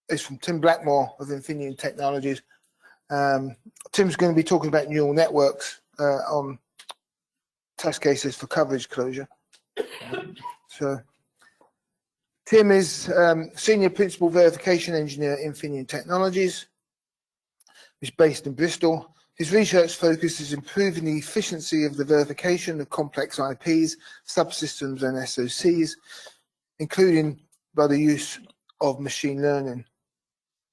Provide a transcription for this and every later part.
is from Tim Blackmore of Infineon Technologies. Tim's going to be talking about neural networks on test cases for coverage closure. So Tim is Senior Principal Verification Engineer at Infineon Technologies. He's based in Bristol. His research focuses improving the efficiency of the verification of complex IPs, subsystems, and SoCs, including by the use of machine learning.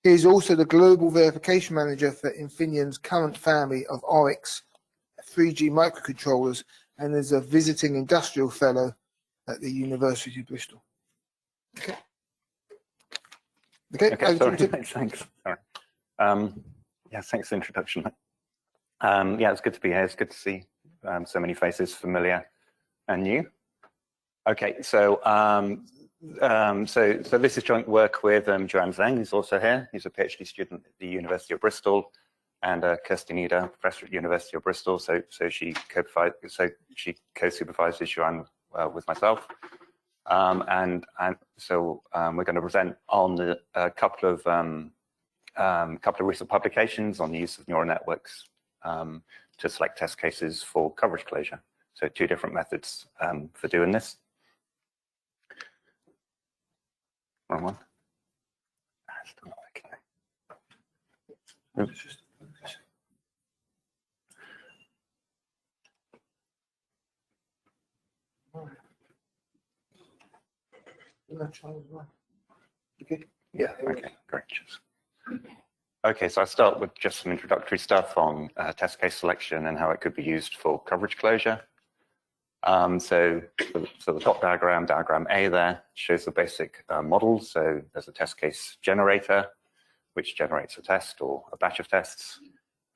He is also the Global Verification Manager for Infineon's current family of Oryx 3G microcontrollers and is a visiting industrial fellow at the University of Bristol. Okay, sorry, thanks. Sorry. Yeah, thanks for the introduction. Yeah, it's good to be here. It's good to see so many faces familiar and new. Okay, so so this is joint work with Joanne Zhang, who's also here. He's a PhD student at the University of Bristol, and Kirsty Nieder, professor at the University of Bristol. So she co-supervises Joanne with myself, and so we're going to present on a couple of recent publications on the use of neural networks to select test cases for coverage closure. So 2 different methods for doing this. Wrong one. Still not working. Oops. Okay. Yeah. Okay. Great. Okay, so I'll start with just some introductory stuff on test case selection and how it could be used for coverage closure. So the top diagram A there, shows the basic model. So there's a test case generator, which generates a test or a batch of tests.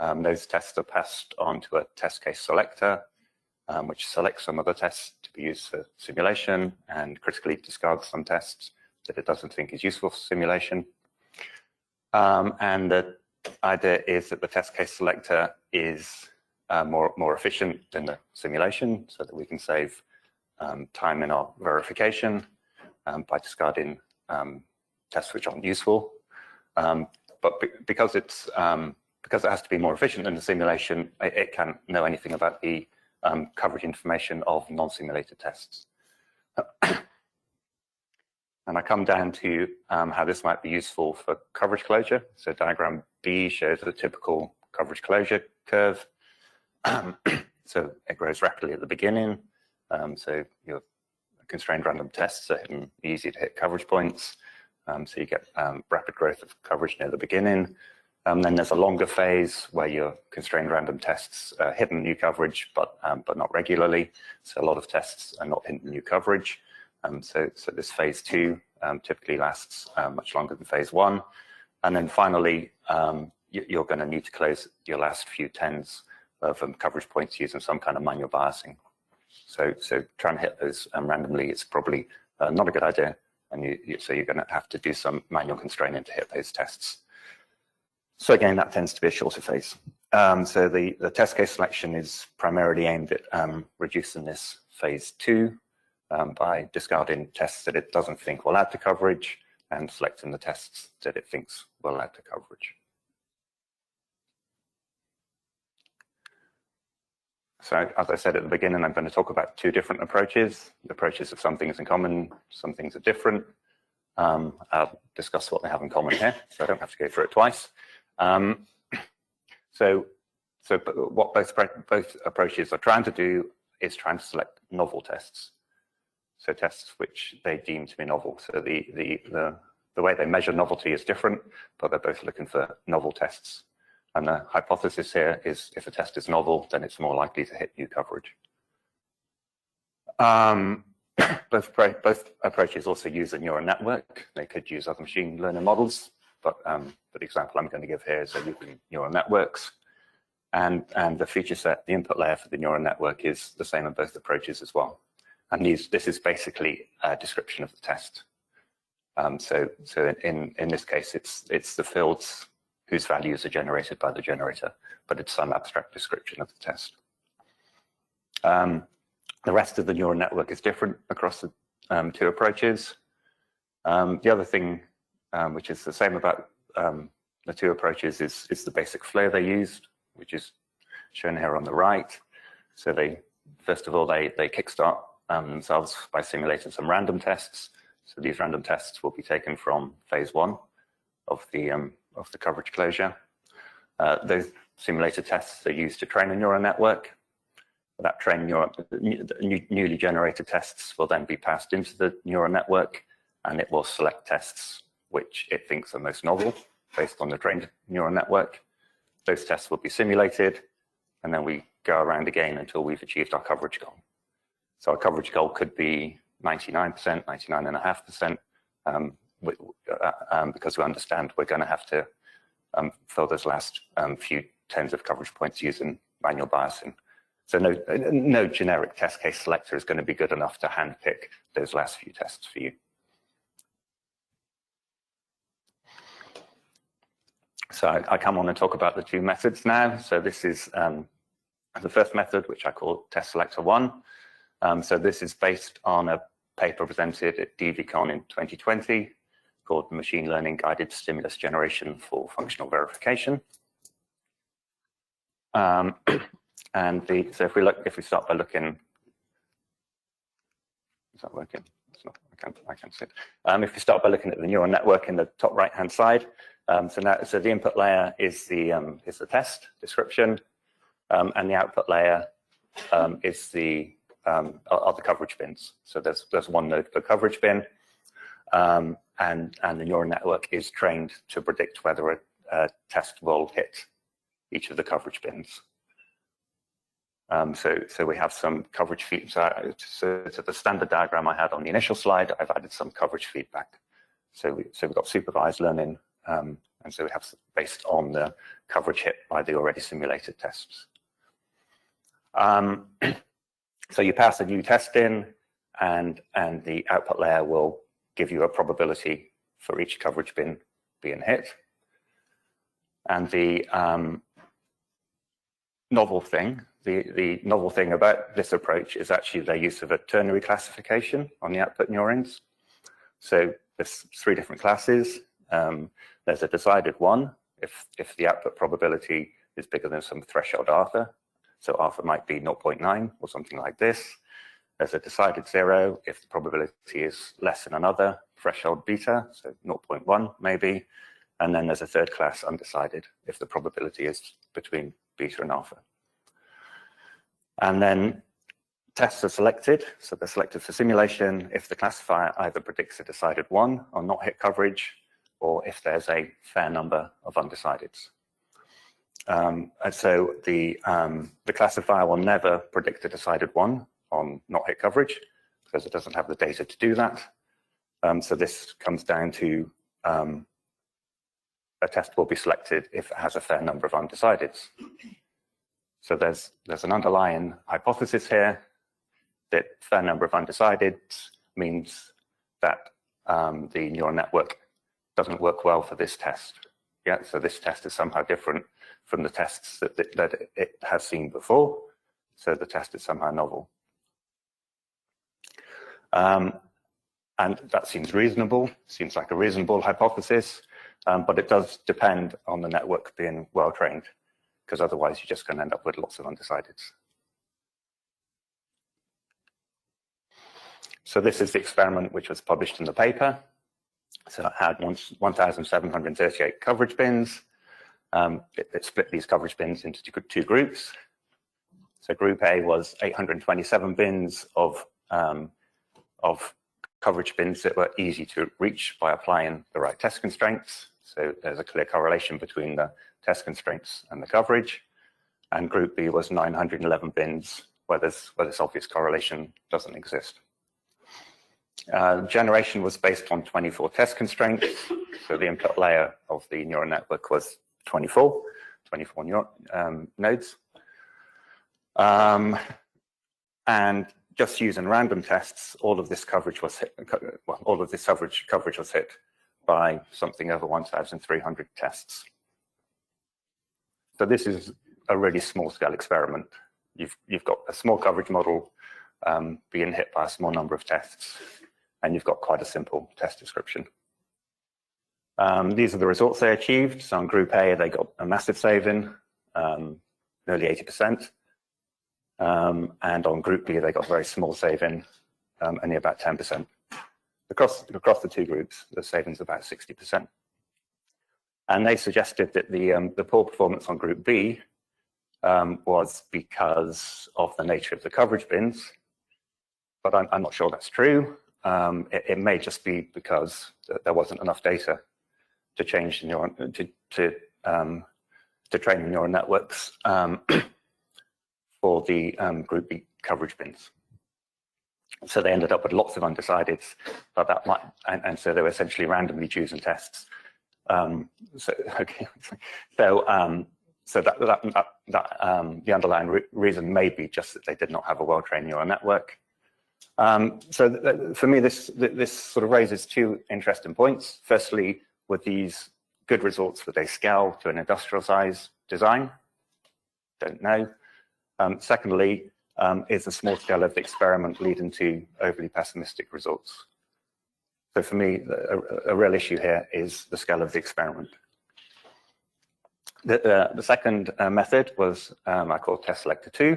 Those tests are passed on to a test case selector, which selects some other tests to be used for simulation and critically discards some tests that it doesn't think is useful for simulation. And the idea is that the test case selector is more efficient than the simulation, so that we can save time in our verification by discarding tests which aren't useful. But because it has to be more efficient than the simulation, it can't know anything about the coverage information of non-simulated tests. And I come down to how this might be useful for coverage closure. So diagram B shows the typical coverage closure curve. So it grows rapidly at the beginning. So your constrained random tests are easy to hit coverage points. So you get rapid growth of coverage near the beginning. Then there's a longer phase where your constrained random tests hit new coverage, but not regularly. So a lot of tests are not hitting new coverage. So this phase 2 typically lasts much longer than phase 1. And then finally, you're going to need to close your last few tens of coverage points using some kind of manual biasing. So trying to hit those randomly is probably not a good idea. And so you're going to have to do some manual constraining to hit those tests. So again, that tends to be a shorter phase. So the test case selection is primarily aimed at reducing this phase 2 by discarding tests that it doesn't think will add to coverage and selecting the tests that it thinks will add to coverage. So as I said at the beginning, I'm going to talk about 2 different approaches. The approaches have some things in common, some things are different. I'll discuss what they have in common here, so I don't have to go through it twice. So what both approaches are trying to do is trying to select novel tests. So tests which they deem to be novel. So the way they measure novelty is different, but they're both looking for novel tests. And the hypothesis here is if a test is novel, then it's more likely to hit new coverage. Both approaches also use a neural network. They could use other machine learning models, but the example I'm going to give here is using neural networks. And the feature set, the input layer for the neural network is the same in both approaches as well. And this is basically a description of the test. So in this case, it's the fields whose values are generated by the generator, but it's some abstract description of the test. The rest of the neural network is different across the 2 approaches. The other thing which is the same about the two approaches, is the basic flow they used, which is shown here on the right. So first of all, they kickstart themselves by simulating some random tests. So these random tests will be taken from phase 1 of the coverage closure. Those simulated tests are used to train a neural network. That newly generated tests will then be passed into the neural network, and it will select tests which it thinks are most novel based on the trained neural network. Those tests will be simulated, and then we go around again until we've achieved our coverage goal. So our coverage goal could be 99%, 99.5%, because we understand we're going to have to fill those last few tens of coverage points using manual biasing. So no generic test case selector is going to be good enough to handpick those last few tests for you. So I come on and talk about the two methods now. So this is the first method, which I call test selector 1. So this is based on a paper presented at DVCon in 2020 called Machine Learning Guided Stimulus Generation for Functional Verification. So if we start by looking, is that working? It's not, I can't see it. If we start by looking at the neural network in the top right-hand side, so the input layer is the test description, and the output layer are the coverage bins. So there's one node per coverage bin, and the neural network is trained to predict whether a test will hit each of the coverage bins. So we have some coverage feedback. So to the standard diagram I had on the initial slide, I've added some coverage feedback. So we've got supervised learning, and so we have based on the coverage hit by the already simulated tests. So you pass a new test in, and the output layer will give you a probability for each coverage bin being hit. And the novel thing about this approach is actually the use of a ternary classification on the output neurons. So there's 3 different classes. There's a decided 1 if the output probability is bigger than some threshold alpha. So alpha might be 0.9 or something like this. There's a decided 0 if the probability is less than another threshold beta, so 0.1 maybe. And then there's a third class undecided if the probability is between beta and alpha. And then tests are selected. So they're selected for simulation if the classifier either predicts a decided 1 on not hit coverage, or if there's a fair number of undecideds. And so the classifier will never predict a decided 1 on not hit coverage because it doesn't have the data to do that. So this comes down to a test will be selected if it has a fair number of undecideds. So there's an underlying hypothesis here that fair number of undecideds means that the neural network doesn't work well for this test. Yeah, so this test is somehow different from the tests that it has seen before. So the test is somehow novel. And that seems reasonable, seems like a reasonable hypothesis, but it does depend on the network being well trained, because otherwise you're just going to end up with lots of undecideds. So this is the experiment which was published in the paper. So it had 1,738 coverage bins. It split these coverage bins into 2 groups. So group A was 827 bins of coverage bins that were easy to reach by applying the right test constraints. So there's a clear correlation between the test constraints and the coverage. And group B was 911 bins where this obvious correlation doesn't exist. Generation was based on 24 test constraints. So the input layer of the neural network was 24 nodes. And just using random tests, all of this coverage was hit. Well, all of this coverage was hit by something over 1,300 tests. So this is a really small-scale experiment. You've got a small coverage model being hit by a small number of tests, and you've got quite a simple test description. These are the results they achieved. So on Group A, they got a massive saving, nearly 80%. And on Group B, they got a very small saving, only about 10%. Across the two groups, the savings about 60%. And they suggested that the poor performance on Group B was because of the nature of the coverage bins, but I'm not sure that's true. It may just be because there wasn't enough data to change to train the neural networks for the Group B coverage bins. So they ended up with lots of undecideds, but that might, and so they were essentially randomly choosing tests. So the underlying reason may be just that they did not have a well-trained neural network. For me, this sort of raises two interesting points. Firstly, with these good results, would they scale to an industrial size design? Don't know. Secondly, is the small scale of the experiment leading to overly pessimistic results? So for me, a real issue here is the scale of the experiment. The second method was I called Test Selector 2.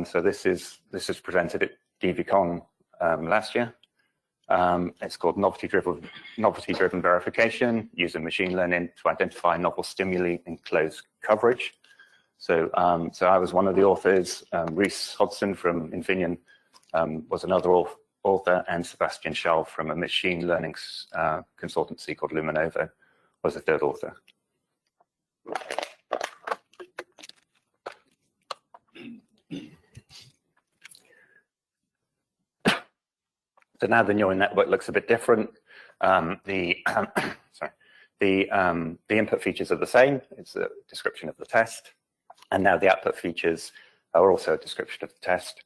So this is presented at DVCon last year. It's called novelty-driven verification using machine learning to identify novel stimuli in closed coverage. So I was one of the authors. Reese Hodson from Infineon was another author, and Sebastian Schall from a machine learning consultancy called Luminovo was a third author. So now the neural network looks a bit different. The input features are the same. It's a description of the test. And now the output features are also a description of the test.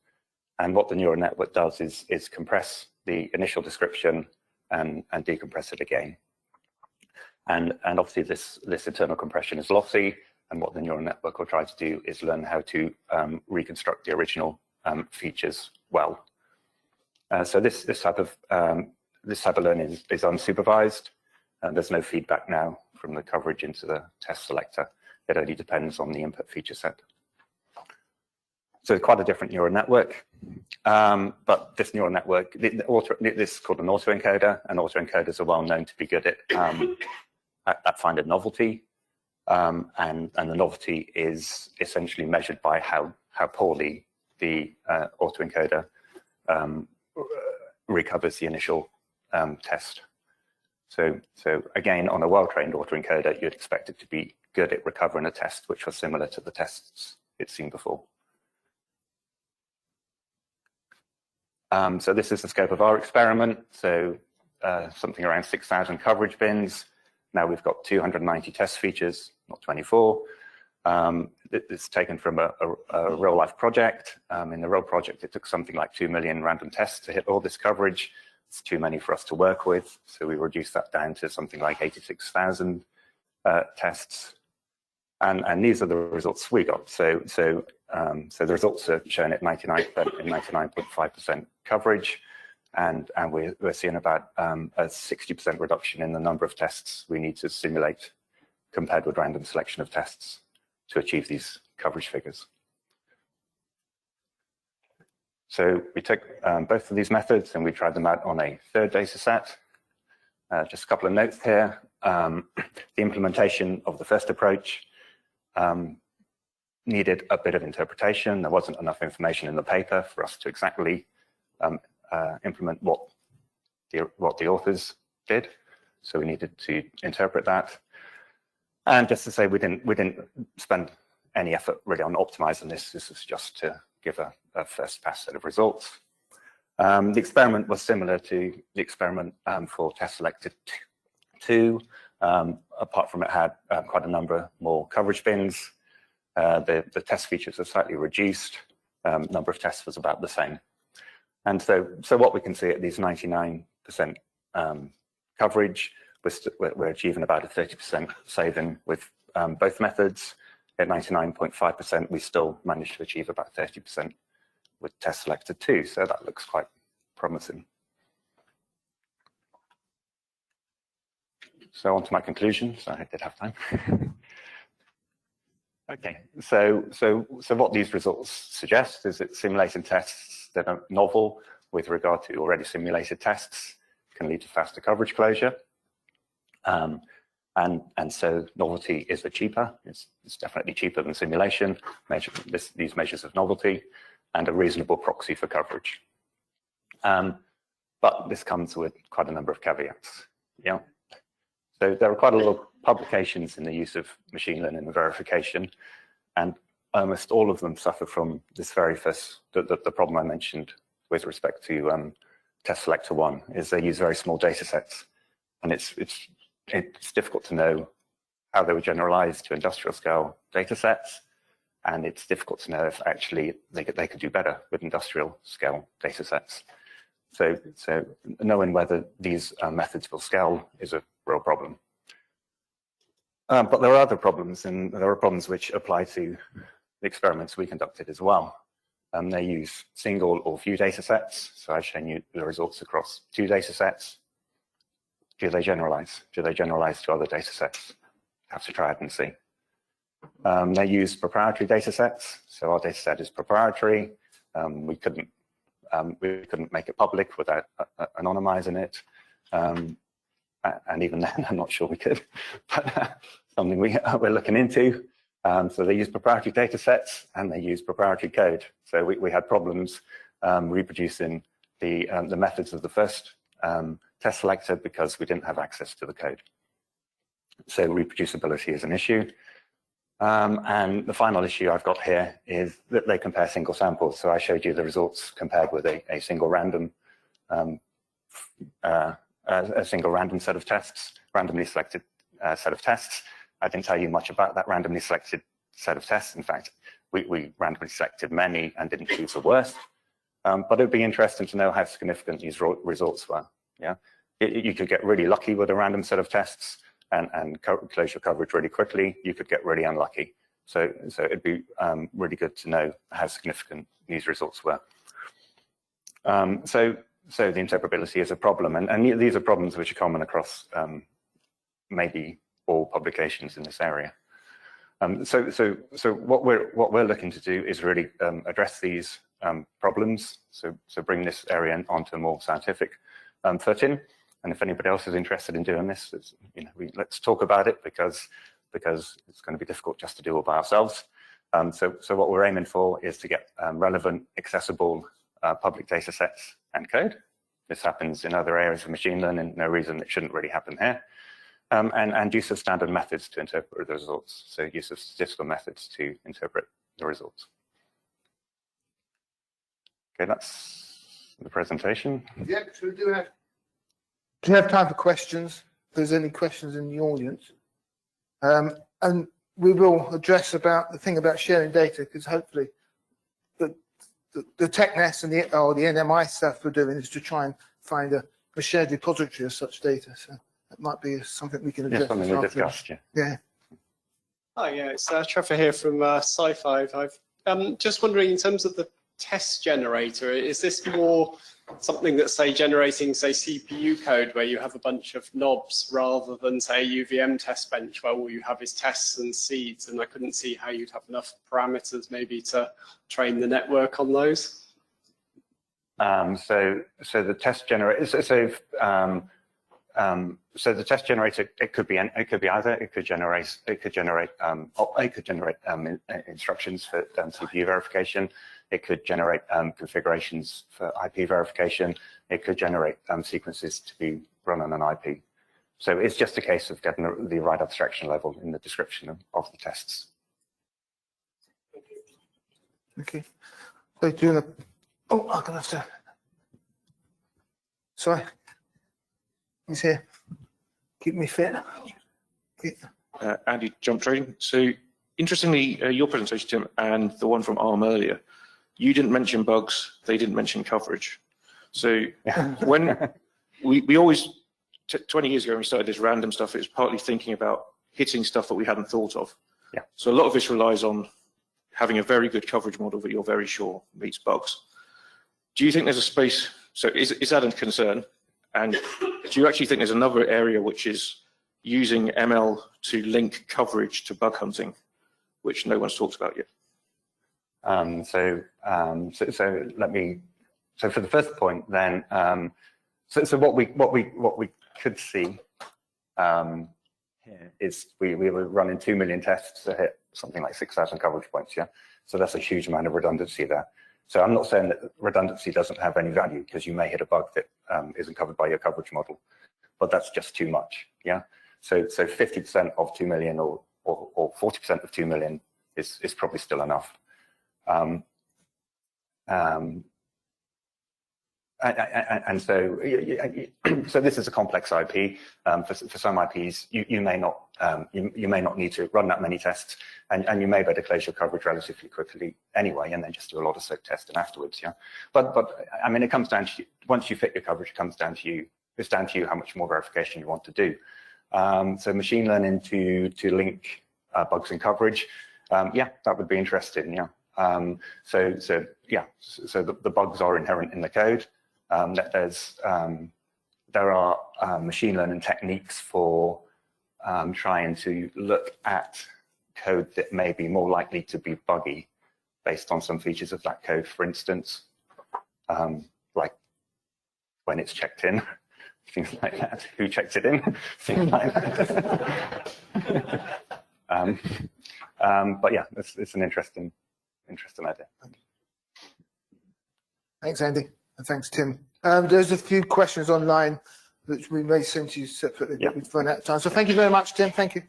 And what the neural network does is compress the initial description and decompress it again. And obviously this internal compression is lossy. And what the neural network will try to do is learn how to reconstruct the original features well. So this type of learning is unsupervised. There's no feedback now from the coverage into the test selector. It only depends on the input feature set. So quite a different neural network. But this neural network, this is called an autoencoder, and autoencoders are well known to be good at finding novelty. And the novelty is essentially measured by how poorly the autoencoder recovers the initial test. So again, on a well-trained autoencoder, you'd expect it to be good at recovering a test which was similar to the tests it's seen before. So this is the scope of our experiment. So something around 6,000 coverage bins. Now we've got 290 test features, not 24. It's taken from a real-life project. In the real project, it took something like 2 million random tests to hit all this coverage. It's too many for us to work with, so we reduced that down to something like 86,000 tests. And these are the results we got. So the results are shown at 99% and 99.5% coverage, and we're seeing about a 60% reduction in the number of tests we need to simulate compared with random selection of tests to achieve these coverage figures. So we took both of these methods and we tried them out on a third data set. Just a couple of notes here. The implementation of the first approach needed a bit of interpretation. There wasn't enough information in the paper for us to exactly implement what the authors did. So we needed to interpret that. And just to say, we didn't spend any effort really on optimizing this. This was just to give a first pass set of results. The experiment was similar to the experiment for Test Selector 2. Apart from it had quite a number more coverage bins. The test features are slightly reduced. Number of tests was about the same. And so what we can see at these 99% coverage, we're achieving about a 30% saving with both methods. At 99.5%, we still managed to achieve about 30% with Test Selector 2. So that looks quite promising. So on to my conclusions. I did have time. Okay, so what these results suggest is that simulated tests that are novel with regard to already simulated tests can lead to faster coverage closure. And so novelty is cheaper. It's definitely cheaper than simulation. These measures of novelty and a reasonable proxy for coverage. But this comes with quite a number of caveats. Yeah. So there are quite a lot of publications in the use of machine learning and verification, and almost all of them suffer from this very first, the problem I mentioned with respect to test selector 1, is they use very small data sets, and it's difficult to know how they were generalized to industrial scale data sets, and it's difficult to know if actually they could do better with industrial scale data sets. So knowing whether these methods will scale is a real problem. But there are other problems, and there are problems which apply to the experiments we conducted as well. They use single or few data sets. So I've shown you the results across 2 data sets. Do they generalize? Do they generalize to other data sets? Have to try it and see. They use proprietary data sets. So our data set is proprietary. We couldn't make it public without anonymizing it. And even then, I'm not sure we could, but something we're looking into. So they use proprietary data sets and they use proprietary code. So we had problems reproducing the methods of the first test selector because we didn't have access to the code. So reproducibility is an issue. And the final issue I've got here is that they compare single samples. So I showed you the results compared with a single random set of tests, randomly selected set of tests. I didn't tell you much about that randomly selected set of tests. In fact, we randomly selected many and didn't choose the worst. But it'd be interesting to know how significant these results were. Yeah, you could get really lucky with a random set of tests and close your coverage really quickly. You could get really unlucky. So it'd be really good to know how significant these results were. So the interpretability is a problem, and these are problems which are common across maybe all publications in this area. So what we're looking to do is really address these problems. So bring this area onto a more scientific footing. And if anybody else is interested in doing this, let's talk about it because it's going to be difficult just to do all by ourselves. So what we're aiming for is to get relevant, accessible public data sets and code. This happens in other areas of machine learning. No reason it shouldn't really happen here. And use of standard methods to interpret the results. So use of statistical methods to interpret the results. Okay, that's the presentation. Yeah, so we do have time for questions. If there's any questions in the audience. And we will address about the thing about sharing data, because hopefully the TechNest and the NMI stuff we're doing is to try and find a shared repository of such data. So that might be something we can address. Yeah, something we discussed, yeah. Hi, yeah, it's Trevor here from Sci5. I'm just wondering, in terms of the test generator, is this more something that's, say, generating, say, CPU code where you have a bunch of knobs rather than, say, a UVM test bench where all you have is tests and seeds? And I couldn't see how you'd have enough parameters maybe to train the network on those. So the test generator. So the test generator, it could be either. It could generate instructions for CPU verification. It could generate configurations for IP verification. It could generate sequences to be run on an IP. So it's just a case of getting the right abstraction level in the description of the tests. Okay. So doing a. Oh, I'm gonna have to. Sorry. He's here. Keep me fit. Andy, Jump Trading. So interestingly, your presentation, Tim, and the one from ARM earlier, you didn't mention bugs, they didn't mention coverage. So when we always, 20 years ago when we started this random stuff, it was partly thinking about hitting stuff that we hadn't thought of. Yeah. So a lot of this relies on having a very good coverage model that you're very sure meets bugs. Do you think there's a space, so is that a concern? And do you actually think there's another area which is using ML to link coverage to bug hunting, which no one's talked about yet. So for the first point, then, so what we could see here is we were running 2 million tests to hit something like 6,000 coverage points. Yeah, so that's a huge amount of redundancy there. So I'm not saying that redundancy doesn't have any value, because you may hit a bug that isn't covered by your coverage model, but that's just too much. Yeah, so 50% of 2 million or 40% of 2 million is probably still enough. And so this is a complex IP. For some IPs, you may not need to run that many tests, and you may better close your coverage relatively quickly anyway, and then just do a lot of soak testing afterwards. Yeah, but I mean, it comes down to you. Once you fit your coverage, it comes down to you. It's down to you how much more verification you want to do. So machine learning to link bugs in coverage, yeah, that would be interesting. Yeah. So the bugs are inherent in the code. There are machine learning techniques for trying to look at code that may be more likely to be buggy based on some features of that code. For instance, like when it's checked in, things like that. Who checked it in? Things like that. But yeah, it's an interesting idea. Thanks, Andy, and thanks, Tim. There's a few questions online which we may send to you separately, but we've run out of time. So thank you very much, Tim. Thank you.